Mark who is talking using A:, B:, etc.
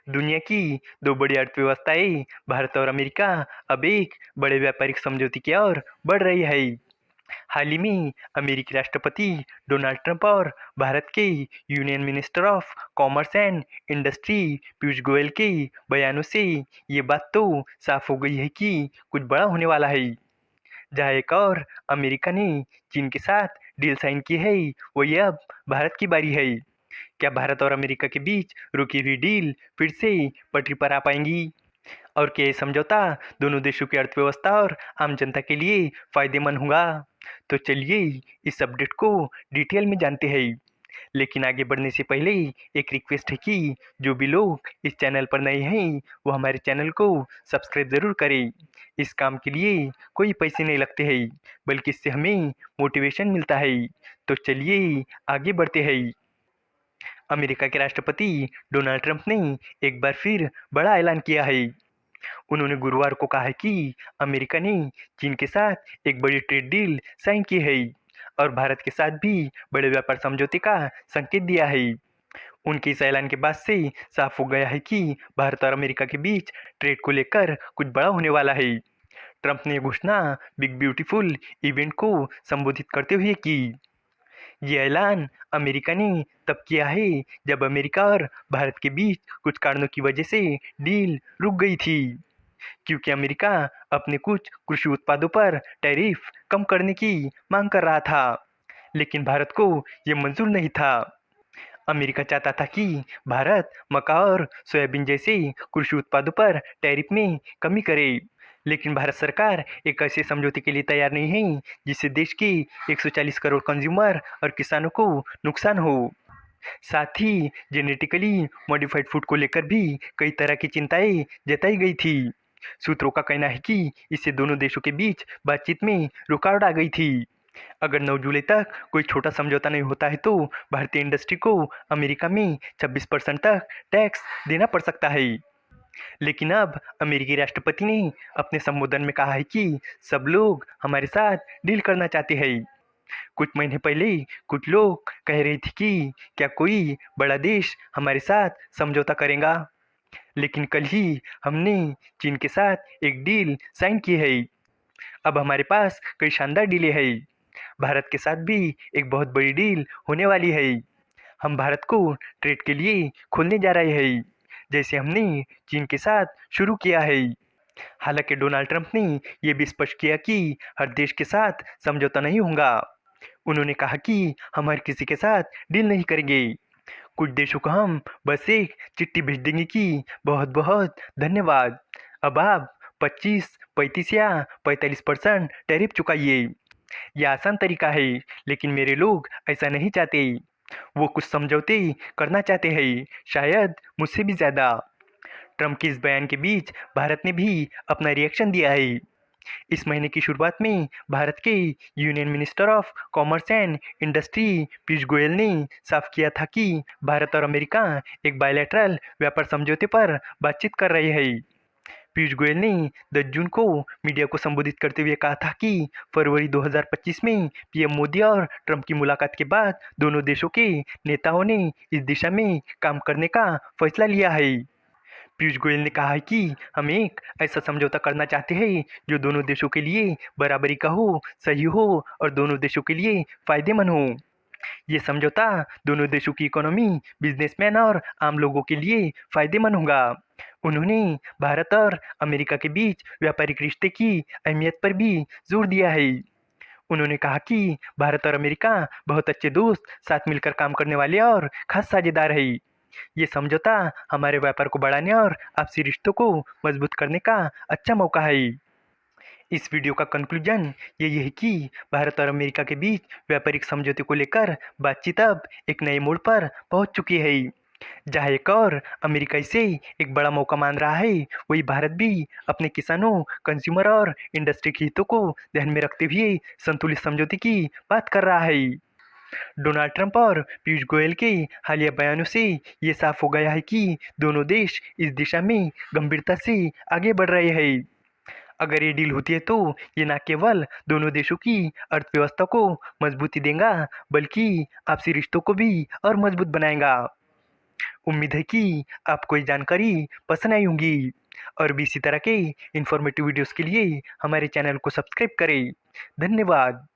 A: दुनिया की दो बड़ी अर्थव्यवस्थाएं भारत और अमेरिका अब एक बड़े व्यापारिक समझौते की ओर बढ़ रही है। हाल ही में अमेरिकी राष्ट्रपति डोनाल्ड ट्रंप और भारत के union minister of commerce and industry Piyush Goyal के बयानों से ये बात तो साफ हो गई है कि कुछ बड़ा होने वाला है। जहां एक और अमेरिका ने चीन के साथ डील साइन की है, वही अब भारत की बारी है। क्या भारत और अमेरिका के बीच रुकी हुई डील फिर से पटरी पर आ पाएंगी? और क्या ये समझौता दोनों देशों की अर्थव्यवस्था और आम जनता के लिए फायदेमंद होगा? तो चलिए इस अपडेट को डिटेल में जानते हैं। लेकिन आगे बढ़ने से पहले एक रिक्वेस्ट है कि जो भी लोग इस चैनल पर नए हैं वो हमारे चैनल को सब्सक्राइब ज़रूर करें। इस काम के लिए कोई पैसे नहीं लगते हैं, बल्कि इससे हमें मोटिवेशन मिलता है। तो चलिए आगे बढ़ते हैं। अमेरिका के राष्ट्रपति डोनाल्ड ट्रंप ने एक बार फिर बड़ा ऐलान किया है। उन्होंने गुरुवार को कहा है कि अमेरिका ने चीन के साथ एक बड़ी ट्रेड डील साइन की है और भारत के साथ भी बड़े व्यापार समझौते का संकेत दिया है। उनके इस ऐलान के बाद से साफ हो गया है कि भारत और अमेरिका के बीच ट्रेड को लेकर कुछ बड़ा होने वाला है। ट्रंप ने यह घोषणा बिग ब्यूटीफुल इवेंट को संबोधित करते हुए की। ये ऐलान अमेरिका ने तब किया है जब अमेरिका और भारत के बीच कुछ कारणों की वजह से डील रुक गई थी, क्योंकि अमेरिका अपने कुछ कृषि उत्पादों पर टैरिफ कम करने की मांग कर रहा था, लेकिन भारत को ये मंजूर नहीं था। अमेरिका चाहता था कि भारत मक्का और सोयाबीन जैसे कृषि उत्पादों पर टैरिफ में कमी करे, लेकिन भारत सरकार एक ऐसे समझौते के लिए तैयार नहीं है जिससे देश के 140 करोड़ कंज्यूमर और किसानों को नुकसान हो। साथ ही जेनेटिकली मॉडिफाइड फूड को लेकर भी कई तरह की चिंताएं जताई गई थी। सूत्रों का कहना है कि इससे दोनों देशों के बीच बातचीत में रुकावट आ गई थी। अगर 9 जुलाई तक कोई छोटा समझौता नहीं होता है तो भारतीय इंडस्ट्री को अमेरिका में 26% तक टैक्स देना पड़ सकता है। लेकिन अब अमेरिकी राष्ट्रपति ने अपने संबोधन में कहा है कि सब लोग हमारे साथ डील करना चाहते हैं। कुछ महीने पहले कुछ लोग कह रहे थे कि क्या कोई बड़ा देश हमारे साथ समझौता करेगा, लेकिन कल ही हमने चीन के साथ एक डील साइन की है। अब हमारे पास कई शानदार डीलें हैं। भारत के साथ भी एक बहुत बड़ी डील होने वाली है। हम भारत को ट्रेड के लिए खोलने जा रहे हैं, जैसे हमने चीन के साथ शुरू किया है। हालांकि डोनाल्ड ट्रंप ने यह भी स्पष्ट किया कि हर देश के साथ समझौता नहीं होगा। उन्होंने कहा कि हम हर किसी के साथ डील नहीं करेंगे। कुछ देशों को हम बस एक चिट्ठी भेज देंगे कि बहुत बहुत धन्यवाद, अब आप 25, 35 या 45% टैरिफ चुकाइए। यह आसान तरीका है, लेकिन मेरे लोग ऐसा नहीं चाहते। वो कुछ समझौते करना चाहते हैं, शायद मुझसे भी ज़्यादा। ट्रंप के इस बयान के बीच भारत ने भी अपना रिएक्शन दिया है। इस महीने की शुरुआत में भारत के union minister of commerce and industry Piyush Goyal ने साफ किया था कि भारत और अमेरिका एक बायलैटरल व्यापार समझौते पर बातचीत कर रहे हैं। पीयूष गोयल ने 10 जून को मीडिया को संबोधित करते हुए कहा था कि फरवरी 2025 में पीएम मोदी और ट्रंप की मुलाकात के बाद दोनों देशों के नेताओं ने इस दिशा में काम करने का फैसला लिया है। पीयूष गोयल ने कहा है कि हम एक ऐसा समझौता करना चाहते हैं जो दोनों देशों के लिए बराबरी का हो, सही हो और दोनों देशों के लिए फायदेमंद हो। ये समझौता दोनों देशों की इकोनॉमी, बिजनेसमैन और आम लोगों के लिए फायदेमंद होगा। उन्होंने भारत और अमेरिका के बीच व्यापारिक रिश्ते की अहमियत पर भी जोर दिया है। उन्होंने कहा कि भारत और अमेरिका बहुत अच्छे दोस्त, साथ मिलकर काम करने वाले और खास साझेदार हैं। ये समझौता हमारे व्यापार को बढ़ाने और आपसी रिश्तों को मजबूत करने का अच्छा मौका है। इस वीडियो का कंक्लूजन यही है कि भारत और अमेरिका के बीच व्यापारिक समझौते को लेकर बातचीत अब एक नए मोड़ पर पहुंच चुकी है। जहां एक और अमेरिका इसे एक बड़ा मौका मान रहा है, वही भारत भी अपने किसानों, कंज्यूमर और इंडस्ट्री के हितों को ध्यान में रखते हुए संतुलित समझौते की बात कर रहा है। डोनाल्ड ट्रंप और पीयूष गोयल के हालिया बयानों से ये साफ हो गया है कि दोनों देश इस दिशा में गंभीरता से आगे बढ़ रहे हैं। अगर ये डील होती है तो ये न केवल दोनों देशों की अर्थव्यवस्था को मजबूती देगा, बल्कि आपसी रिश्तों को भी और मजबूत बनाएगा। उम्मीद है कि आपको ये जानकारी पसंद आई होंगी और भी इसी तरह के इन्फॉर्मेटिव वीडियोस के लिए हमारे चैनल को सब्सक्राइब करें। धन्यवाद।